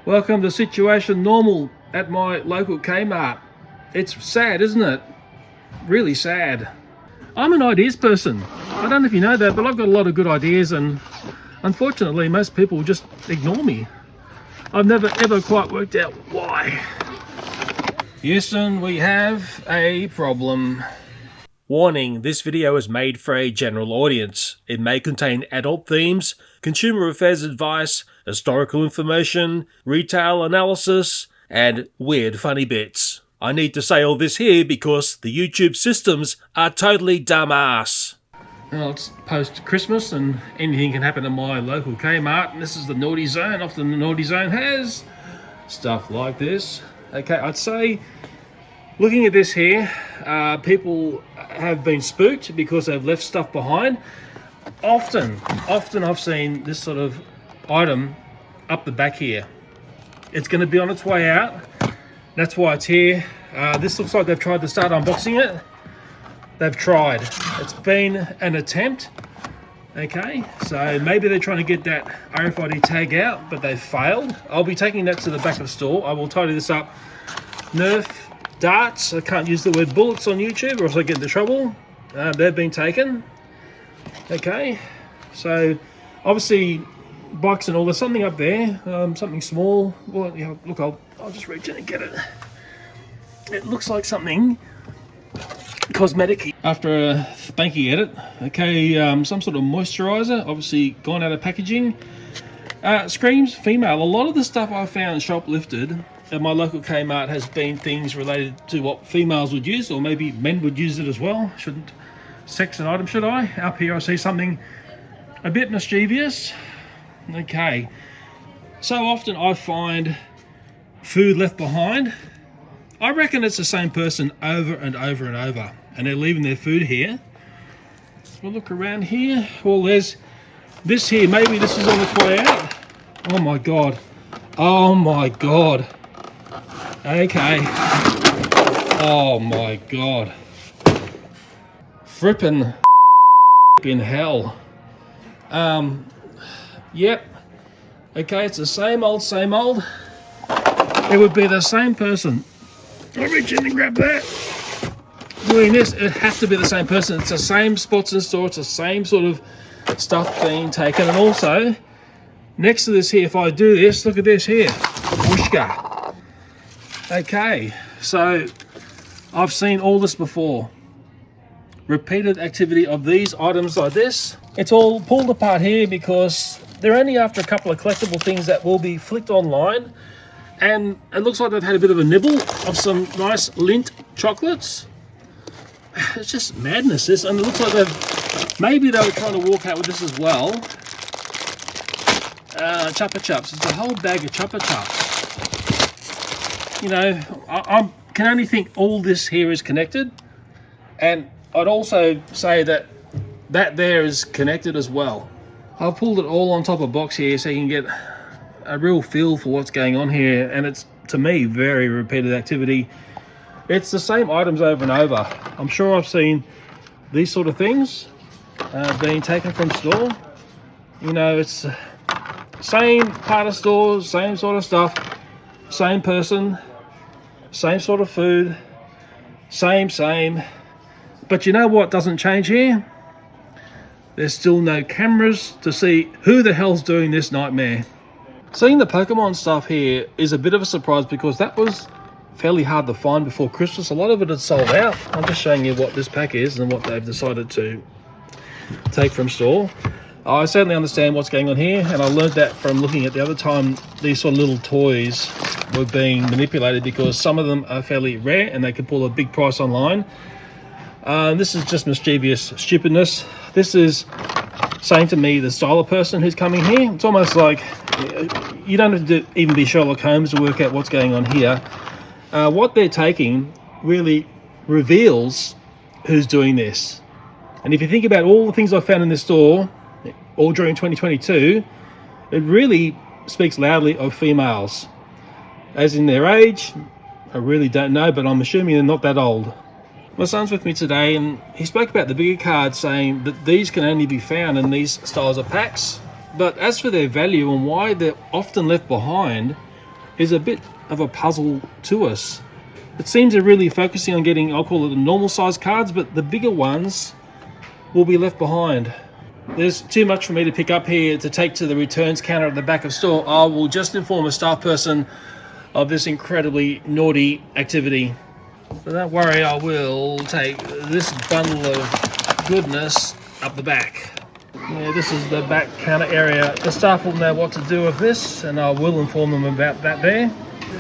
Welcome to Situation Normal at my local Kmart. It's sad, isn't it? Really sad. I'm an ideas person. I don't know if you know that, but I've got a lot of good ideas, and unfortunately most people just ignore me. I've never ever quite worked out why. Houston, we have a problem. Warning, this video is made for a general audience. It may contain adult themes, consumer affairs advice, historical information, retail analysis, and weird funny bits. I need to say all this here because the YouTube systems are totally dumbass. Well, it's post-Christmas and anything can happen at my local Kmart, and this is the naughty zone. Often the naughty zone has stuff like this. Okay, I'd say, looking at this here, people have been spooked because they've left stuff behind. Often I've seen this sort of item up the back here. It's going to be on its way out. That's why it's here. This looks like they've tried to start unboxing it. They've tried. It's been an attempt. Okay, so maybe they're trying to get that RFID tag out, but they've failed. I'll be taking that to the back of the store. I will tidy this up. Nerf darts, I can't use the word bullets on YouTube or else I get into trouble. They've been taken. Okay, so obviously bikes and all, there's something up there, something small. Well, yeah, look, I'll just reach in and get it. It looks like something cosmetic after a spanky edit. Okay, some sort of moisturizer, obviously gone out of packaging. Screams female. A lot of the stuff I found shoplifted at my local Kmart has been things related to what females would use, or maybe men would use it as well. Shouldn't sex an item, should I? Up here I see something a bit mischievous. Okay, so often I find food left behind. I reckon it's the same person over and over and over, and they're leaving their food here. We'll look around here. Well, there's this here. Maybe this is on its way out. Oh my god. Oh my god. Okay. Oh my god. Frippin' in hell. Yep. Okay, it's the same old, same old. It would be the same person. I'll reach in and grab that. Doing this, it has to be the same person. It's the same spots in the store. It's the same sort of stuff being taken. And also, next to this here, if I do this, look at this here. Whooshka. Okay, so I've seen all this before. Repeated activity of these items like this. It's all pulled apart here because they're only after a couple of collectible things that will be flicked online. And it looks like they've had a bit of a nibble of some nice Lindt chocolates. It's just madness, this. And it looks like maybe they were trying to walk out with this as well. Chupa Chups. It's a whole bag of Chupa Chups. You know, I can only think all this here is connected. And I'd also say that there is connected as well. I've pulled it all on top of a box here so you can get a real feel for what's going on here, and it's, to me, very repeated activity. It's the same items over and over. I'm sure I've seen these sort of things being taken from store. You know, it's same part of store, same sort of stuff, same person, same sort of food, same. But you know what doesn't change here? There's still no cameras to see who the hell's doing this nightmare. Seeing the Pokemon stuff here is a bit of a surprise because that was fairly hard to find before Christmas. A lot of it had sold out. I'm just showing you what this pack is and what they've decided to take from store. I certainly understand what's going on here, and I learned that from looking at the other time these sort of little toys were being manipulated because some of them are fairly rare and they can pull a big price online. This is just mischievous stupidness. This is saying to me the style of person who's coming here. It's almost like you don't have to even be Sherlock Holmes to work out what's going on here. What they're taking really reveals who's doing this. And if you think about all the things I found in this store, all during 2022, it really speaks loudly of females. As in their age, I really don't know, but I'm assuming they're not that old. My son's with me today, and he spoke about the bigger cards, saying that these can only be found in these styles of packs. But as for their value and why they're often left behind, is a bit of a puzzle to us. It seems they're really focusing on getting, I'll call it the normal size cards, but the bigger ones will be left behind. There's too much for me to pick up here to take to the returns counter at the back of store. I will just inform a staff person of this incredibly naughty activity. So don't worry, I will take this bundle of goodness up the back. Yeah, this is the back counter area. The staff will know what to do with this, and I will inform them about that there.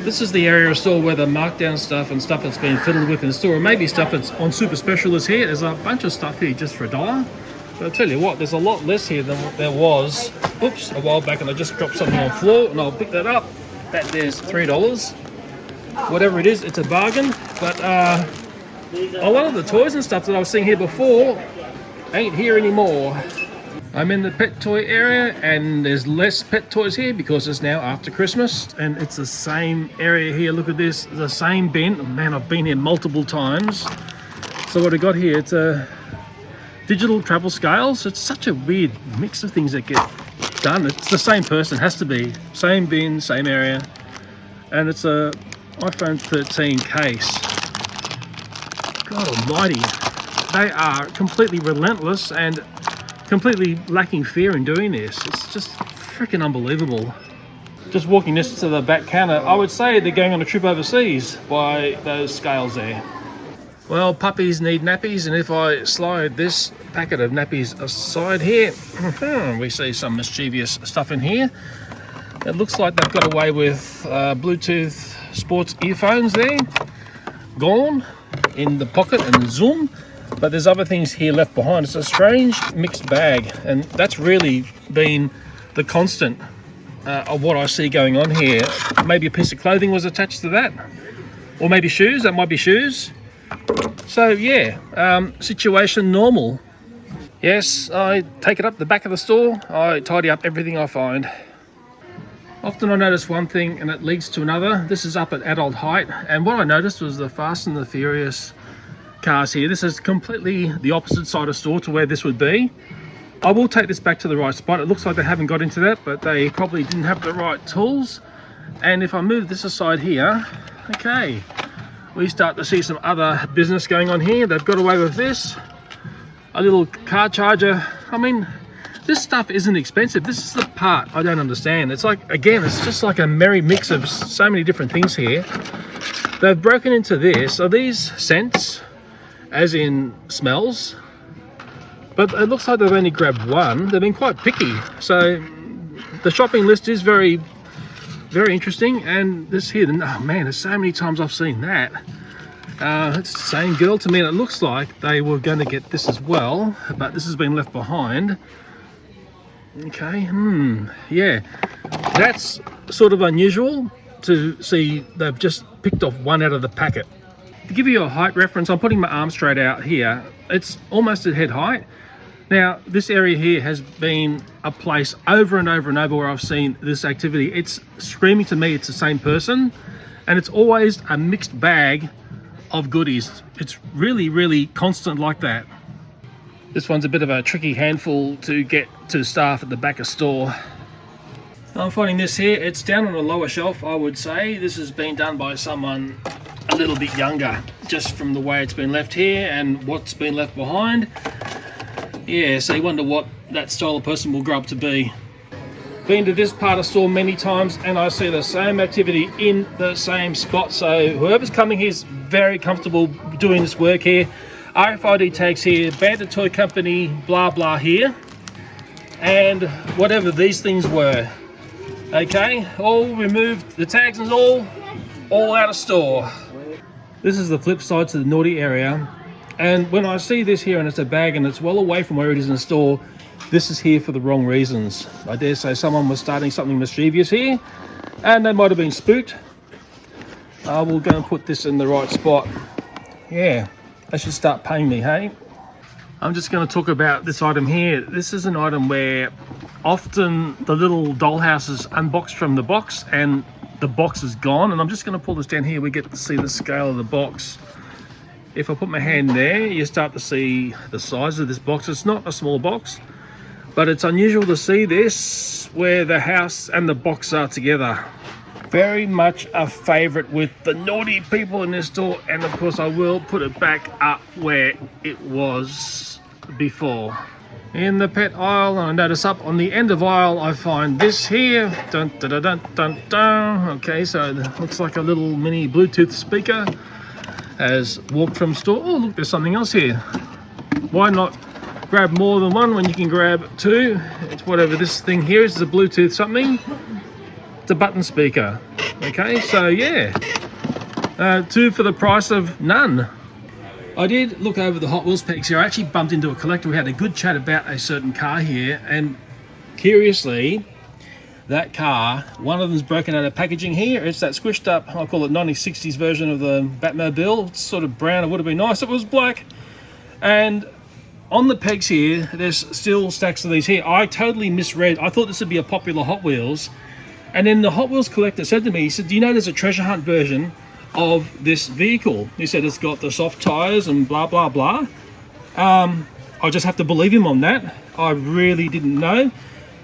This is the area of store where the markdown stuff and stuff that's been fiddled with in the store, maybe stuff that's on super special is here. There's a bunch of stuff here just for $1. But I'll tell you what, there's a lot less here than what there was, oops, a while back, and I just dropped something on the floor, and I'll pick that up. That there's $3. Whatever it is, it's a bargain. But a lot of the toys and stuff that I was seeing here before ain't here anymore. I'm in the pet toy area, and there's less pet toys here because it's now after Christmas, and it's the same area here. Look at this, the same bin. Oh, man, I've been here multiple times. So what I got here, it's a digital travel scales. It's such a weird mix of things that get done. It's the same person, has to be. Same bin, same area. And it's a iPhone 13 case. God almighty. They are completely relentless and completely lacking fear in doing this. It's just freaking unbelievable. Just walking this to the back counter, I would say they're going on a trip overseas by those scales there. Well, puppies need nappies, and if I slide this packet of nappies aside here, we see some mischievous stuff in here. It looks like they've got away with Bluetooth sports earphones there. Gone in the pocket and zoom. But there's other things here left behind. It's a strange mixed bag, and that's really been the constant of what I see going on here. Maybe a piece of clothing was attached to that, or maybe shoes. That might be shoes. So yeah, situation normal. Yes, I take it up the back of the store. I tidy up everything I find. Often I notice one thing and it leads to another. This is up at adult height, and what I noticed was the Fast and the Furious cars here. This is completely the opposite side of store to where this would be. I will take this back to the right spot. It looks like they haven't got into that, but they probably didn't have the right tools. And if I move this aside here, okay, we start to see some other business going on here. They've got away with this. A little car charger. I mean, this stuff isn't expensive. This is the part I don't understand. It's like, again, it's just like a merry mix of so many different things here. They've broken into this. Are these scents? As in smells, but it looks like they've only grabbed one. They've been quite picky, so the shopping list is very, very interesting. And this here, oh man, there's so many times I've seen that. It's the same girl to me, and it looks like they were going to get this as well, but this has been left behind. Okay, yeah, that's sort of unusual to see. They've just picked off one out of the packet. To give you a height reference, I'm putting my arm straight out here. It's almost at head height. Now, this area here has been a place over and over and over where I've seen this activity. It's screaming to me it's the same person, and it's always a mixed bag of goodies. It's really, really constant like that. This one's a bit of a tricky handful to get to staff at the back of store. I'm finding this here. It's down on a lower shelf, I would say. This has been done by someone a little bit younger, just from the way it's been left here and what's been left behind. Yeah, so you wonder what that style of person will grow up to be. Been to this part of store many times, and I see the same activity in the same spot. So whoever's coming here is very comfortable doing this work here. RFID tags here, Bandit Toy Company, blah blah here, and whatever these things were. Okay, all removed, the tags and all out of store. This is the flip side to the naughty area, and when I see this here and it's a bag and it's well away from where it is in the store, this is here for the wrong reasons. I dare say someone was starting something mischievous here, and they might have been spooked. I will go and put this in the right spot. Yeah, they should start paying me, hey? I'm just going to talk about this item here. This is an item where often the little dollhouse is unboxed from the box and the box is gone, and I'm just going to pull this down here. We get to see the scale of the box. If I put my hand there, you start to see the size of this box. It's not a small box, but it's unusual to see this where the house and the box are together. Very much a favorite with the naughty people in this store, and of course I will put it back up where it was before. In the pet aisle, I notice up on the end of aisle I find this here. Dun, dun, dun, dun, dun, dun. Okay, so it looks like a little mini Bluetooth speaker has walked from store. Oh look, there's something else here. Why not grab more than one when you can grab two? It's whatever this thing here is, a Bluetooth something. It's a button speaker. Okay, so yeah, two for the price of none. I did look over the Hot Wheels pegs here. I actually bumped into a collector. We had a good chat about a certain car here, and curiously, that car, one of them's broken out of packaging here. It's that squished up, I'll call it 1960s version of the Batmobile. It's sort of brown. It would have been nice if it was black. And on the pegs here, there's still stacks of these here. I totally misread. I thought this would be a popular Hot Wheels. And then the Hot Wheels collector said to me, he said, do you know there's a treasure hunt version of this vehicle? He said it's got the soft tires and blah, blah, blah. I just have to believe him on that. I really didn't know.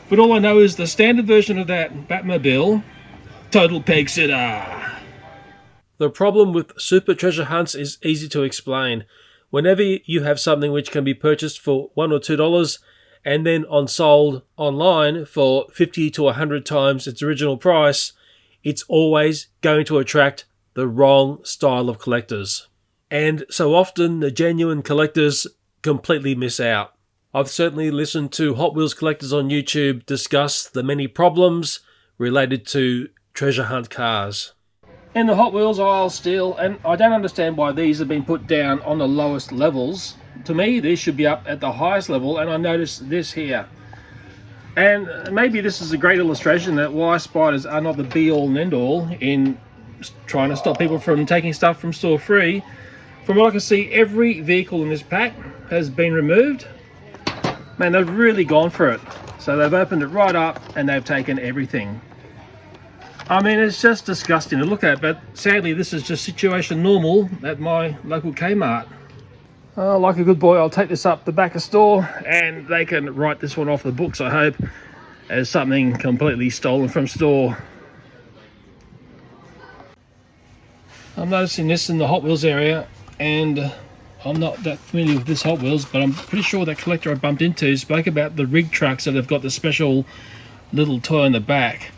But all I know is the standard version of that Batmobile, total peg sitter. The problem with super treasure hunts is easy to explain. Whenever you have something which can be purchased for $1 or $2 and then sold online for 50 to 100 times its original price, it's always going to attract the wrong style of collectors. And so often the genuine collectors completely miss out. I've certainly listened to Hot Wheels collectors on YouTube discuss the many problems related to treasure hunt cars. In the Hot Wheels aisle still, and I don't understand why these have been put down on the lowest levels. To me, these should be up at the highest level, and I noticed this here. And maybe this is a great illustration that why spiders are not the be-all and end-all in trying to stop people from taking stuff from store free. From what I can see, every vehicle in this pack has been removed. Man, they've really gone for it. So they've opened it right up and they've taken everything. I mean, it's just disgusting to look at, but sadly this is just situation normal at my local Kmart. Like a good boy, I'll take this up the back of store and they can write this one off the books, I hope, as something completely stolen from store. I'm noticing this in the Hot Wheels area, and I'm not that familiar with this Hot Wheels, but I'm pretty sure that collector I bumped into spoke about the rig trucks that have got the special little toy in the back.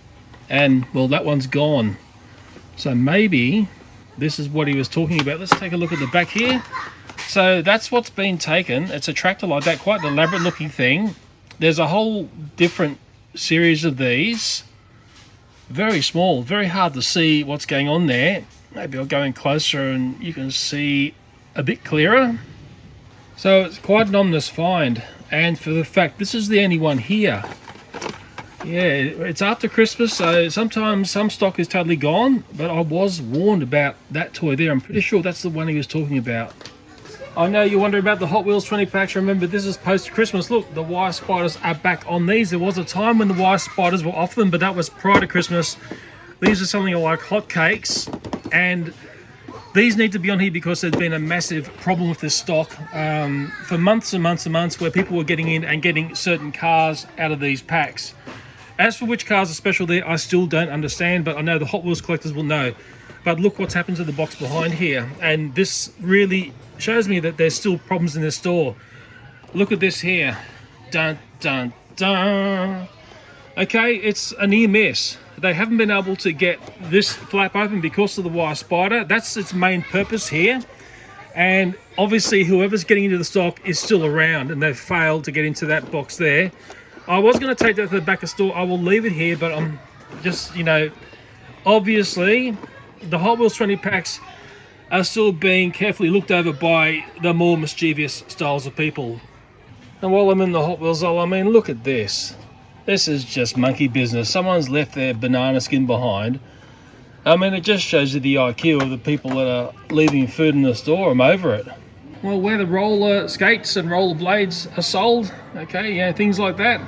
And, well, that one's gone. So maybe this is what he was talking about. Let's take a look at the back here. So that's what's been taken. It's a tractor like that, quite an elaborate looking thing. There's a whole different series of these. Very small, very hard to see what's going on there. Maybe I'll go in closer and you can see a bit clearer. So it's quite an ominous find. And for the fact this is the only one here. Yeah, it's after Christmas, so sometimes some stock is totally gone, but I was warned about that toy there. I'm pretty sure that's the one he was talking about. I know you're wondering about the Hot Wheels 20 packs. Remember, this is post-Christmas. Look, the wire spiders are back on these. There was a time when the wire spiders were off them, but that was prior to Christmas. These are something like hotcakes, and these need to be on here because there's been a massive problem with this stock for months and months and months, where people were getting in and getting certain cars out of these packs. As for which cars are special there, I still don't understand, but I know the Hot Wheels collectors will know. But look what's happened to the box behind here, and this really shows me that there's still problems in this store. Look at this here. Dun, dun, dun. Okay, it's a near miss. They haven't been able to get this flap open because of the wire spider. That's its main purpose here. And obviously whoever's getting into the stock is still around, and they've failed to get into that box there. I was going to take that to the back of store. I will leave it here, but I'm just, you know, obviously the Hot Wheels 20 packs are still being carefully looked over by the more mischievous styles of people. And while I'm in the Hot Wheels aisle, I mean, look at this. This is just monkey business. Someone's left their banana skin behind. I mean, it just shows you the IQ of the people that are leaving food in the store. I'm over it. Well, where the roller skates and roller blades are sold, okay, yeah, things like that.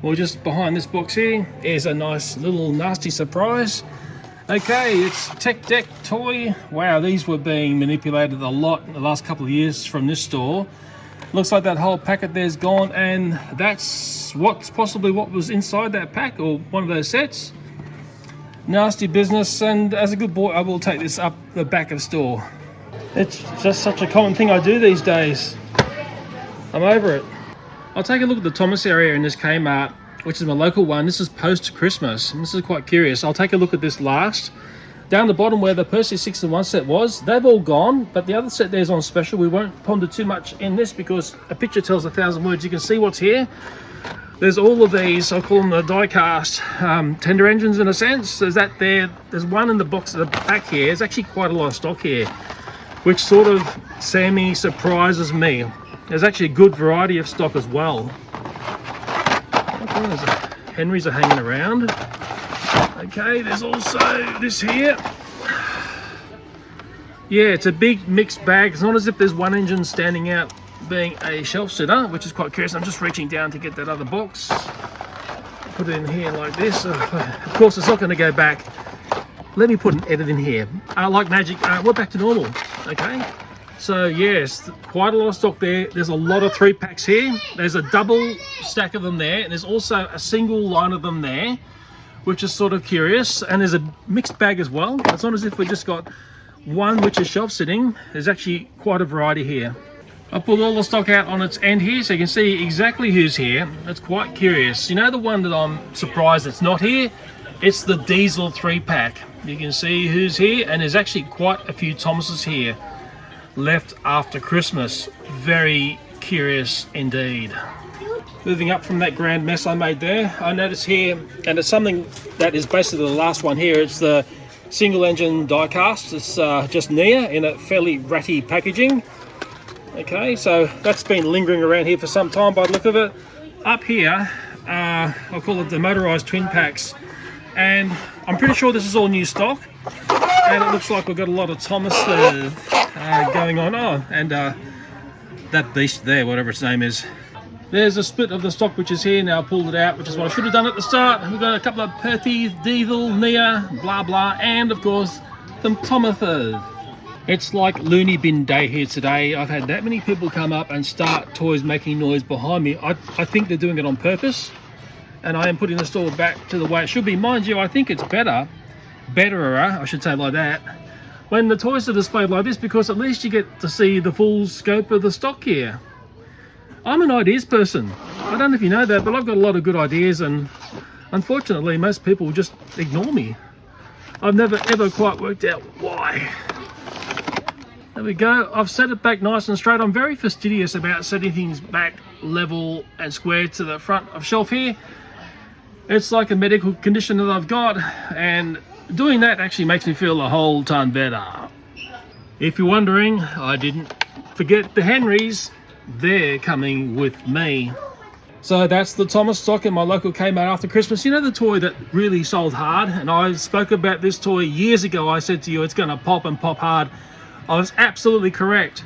Well, just behind this box here is a nice little nasty surprise. Okay, it's Tech Deck toy. Wow, these were being manipulated a lot in the last couple of years from this store. Looks like that whole packet there's gone, and that's what's possibly what was inside that pack, or one of those sets. Nasty business, and as a good boy I will take this up the back of store. It's just such a common thing I do these days. I'm over it. I'll take a look at the Thomas area in this Kmart, which is my local one. This is post Christmas, and this is quite curious. I'll take a look at this last. Down the bottom where the Percy 6 in 1 set was, they've all gone, but the other set there's on special. We won't ponder too much in this because a picture tells 1,000 words. You can see what's here. There's all of these, I call them the die-cast tender engines in a sense. There's that there. There's one in the box at the back here. There's actually quite a lot of stock here, which sort of semi-surprises me. There's actually a good variety of stock as well. Henrys are hanging around. Okay, there's also this here. Yeah, it's a big mixed bag. It's not as if there's one engine standing out being a shelf sitter, which is quite curious. I'm just reaching down to get that other box. Put it in here like this. Of course, it's not going to go back. Let me put an edit in here. Like magic, we're back to normal. Okay, so yes, quite a lot of stock there. There's a lot of 3-packs here. There's a double stack of them there, and there's also a single line of them there, which is sort of curious. And there's a mixed bag as well. It's not as if we just got one which is shelf sitting. There's actually quite a variety here. I pulled all the stock out on its end here so you can see exactly who's here. It's quite curious. You know the one that I'm surprised it's not here? It's the diesel 3-pack. You can see who's here, and there's actually quite a few Thomases here left after Christmas. Very curious indeed. Moving up from that grand mess I made there, I notice here, and it's something that is basically the last one here, it's the single engine die cast. It's just Nia in a fairly ratty packaging. Okay, so that's been lingering around here for some time by the look of it. Up here, I'll call it the motorised twin packs, and I'm pretty sure this is all new stock, and it looks like we've got a lot of Thomas going on. Oh, and that beast there, whatever its name is. There's a split of the stock which is here now. I pulled it out, which is what I should have done at the start. We've got a couple of Perthy, Diesel, Nia, blah blah, and of course some Thomases. It's like loony bin day here today. I've had that many people come up and start toys making noise behind me. I think they're doing it on purpose, and I am putting the store back to the way it should be. Mind you, I think it's betterer, I should say like that, when the toys are displayed like this, because at least you get to see the full scope of the stock here. I'm an ideas person. I don't know if you know that, but I've got a lot of good ideas, and unfortunately most people just ignore me. I've never ever quite worked out why. There we go. I've set it back nice and straight. I'm very fastidious about setting things back level and square to the front of shelf here. It's like a medical condition that I've got, and doing that actually makes me feel a whole ton better. If you're wondering, I didn't forget the Henrys. They're coming with me. So that's the Thomas stock in my local Kmart after Christmas. You know the toy that really sold hard? And I spoke about this toy years ago. I said to you, it's going to pop and pop hard. I was absolutely correct.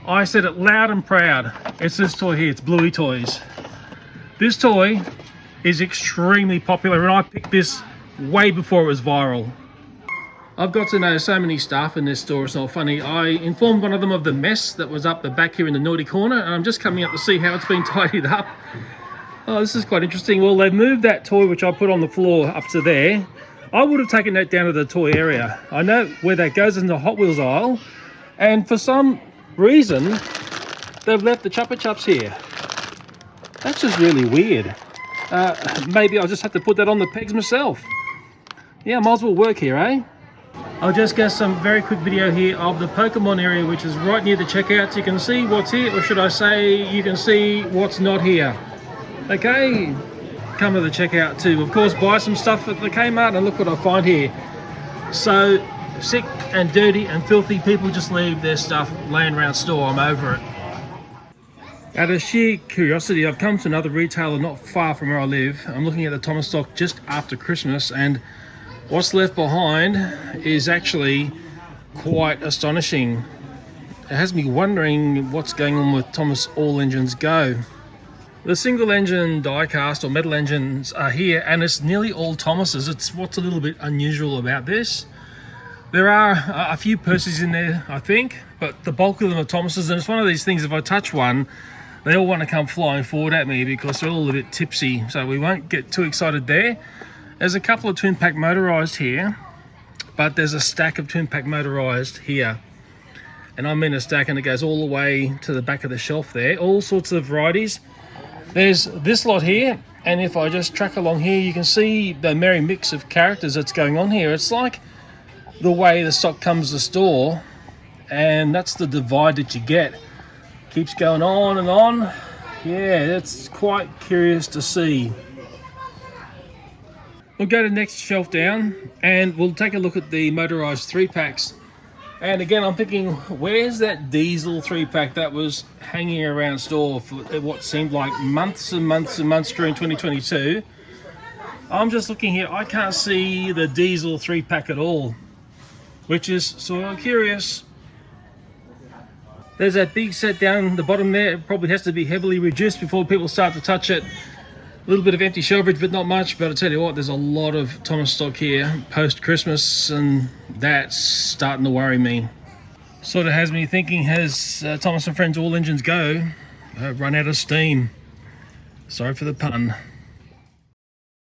I said it loud and proud. It's this toy here. It's Bluey Toys. This toy is extremely popular, and I picked this way before it was viral. I've got to know so many staff in this store, it's not funny. I informed one of them of the mess that was up the back here in the naughty corner, and I'm just coming up to see how it's been tidied up. Oh, this is quite interesting. Well, they've moved that toy which I put on the floor up to there. I would have taken that down to the toy area. I know where that goes, in the Hot Wheels aisle, and for some reason they've left the Chupa Chups here. That's just really weird. Maybe I'll just have to put that on the pegs myself. Yeah, might as well work here, eh? I'll just get some very quick video here of the Pokemon area, which is right near the checkouts. You can see what's here, or should I say you can see what's not here. Okay, come to the checkout to, of course, buy some stuff at the Kmart, and look what I find here. So sick and dirty and filthy, people just leave their stuff laying around store. I'm over it. Out of sheer curiosity, I've come to another retailer not far from where I live. I'm looking at the Thomas stock just after Christmas, and what's left behind is actually quite astonishing. It has me wondering what's going on with Thomas All Engines Go. The single engine die-cast or metal engines are here, and it's nearly all Thomases. It's what's a little bit unusual about this. There are a few Percys in there, I think, but the bulk of them are Thomases, and it's one of these things, if I touch one, they all want to come flying forward at me because they're all a bit tipsy, so we won't get too excited there. There's a couple of twin pack motorized here, but there's a stack of twin pack motorized here. And I'm in a stack and it goes all the way to the back of the shelf there. All sorts of varieties. There's this lot here, and if I just track along here, you can see the merry mix of characters that's going on here. It's like the way the stock comes to store, and that's the divide that you get. Keeps going on and on. Yeah, it's quite curious to see. We'll go to the next shelf down and we'll take a look at the motorized 3-packs. And again, I'm thinking, where's that diesel 3-pack that was hanging around store for what seemed like months and months and months during 2022? I'm just looking here, I can't see the diesel 3-pack at all, which is sort of curious. There's that big set down the bottom there. It probably has to be heavily reduced before people start to touch it. A little bit of empty shelvage, but not much. But I tell you what, there's a lot of Thomas stock here post-Christmas, and that's starting to worry me. Sort of has me thinking, has Thomas & Friends All Engines Go run out of steam? Sorry for the pun.